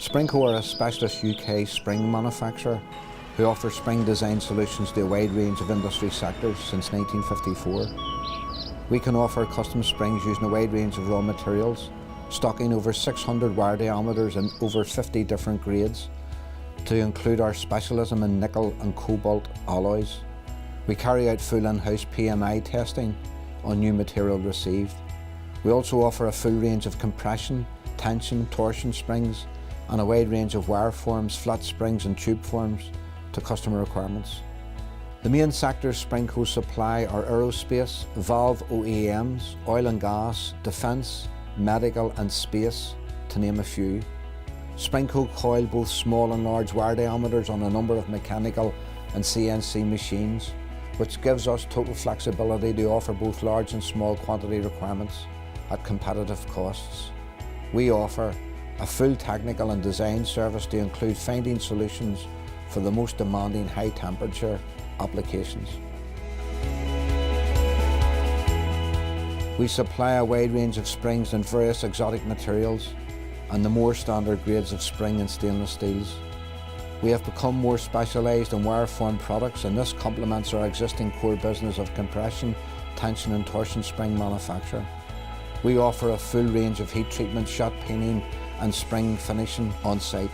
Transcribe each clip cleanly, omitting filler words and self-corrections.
SpringCo are a specialist UK spring manufacturer who offer spring design solutions to a wide range of industry sectors since 1954. We can offer custom springs using a wide range of raw materials, stocking over 600 wire diameters in over 50 different grades, to include our specialism in nickel and cobalt alloys. We carry out full in-house PMI testing on new material received. We also offer a full range of compression, tension, torsion springs and a wide range of wire forms, flat springs and tube forms to customer requirements. The main sectors SpringCo supply are aerospace, valve OEMs, oil and gas, defence, medical and space, to name a few. SpringCo coil both small and large wire diameters on a number of mechanical and CNC machines, which gives us total flexibility to offer both large and small quantity requirements at competitive costs. We offer a full technical and design service to include finding solutions for the most demanding high temperature applications. We supply a wide range of springs and various exotic materials and the more standard grades of spring and stainless steels. We have become more specialised in wire form products, and this complements our existing core business of compression, tension and torsion spring manufacture. We offer a full range of heat treatment, shot peening and spring finishing on site.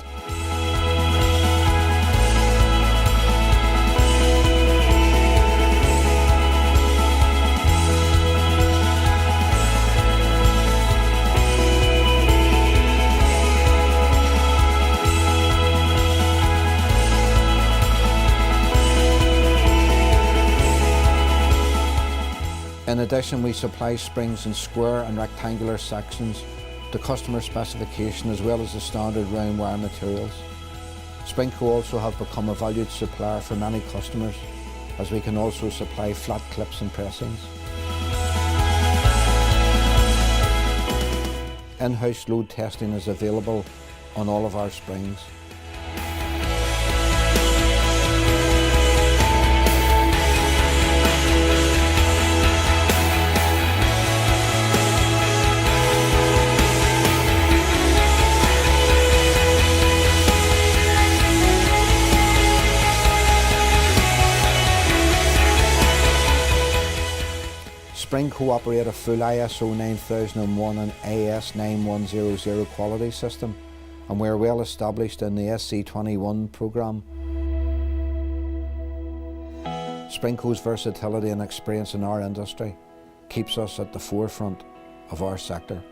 In addition, we supply springs in square and rectangular sections to customer specification as well as the standard round wire materials. SpringCo also have become a valued supplier for many customers, as we can also supply flat clips and pressings. In-house load testing is available on all of our springs. SpringCo operate a full ISO 9001 and AS 9100 quality system, and we are well established in the SC21 programme. SpringCo's versatility and experience in our industry keeps us at the forefront of our sector.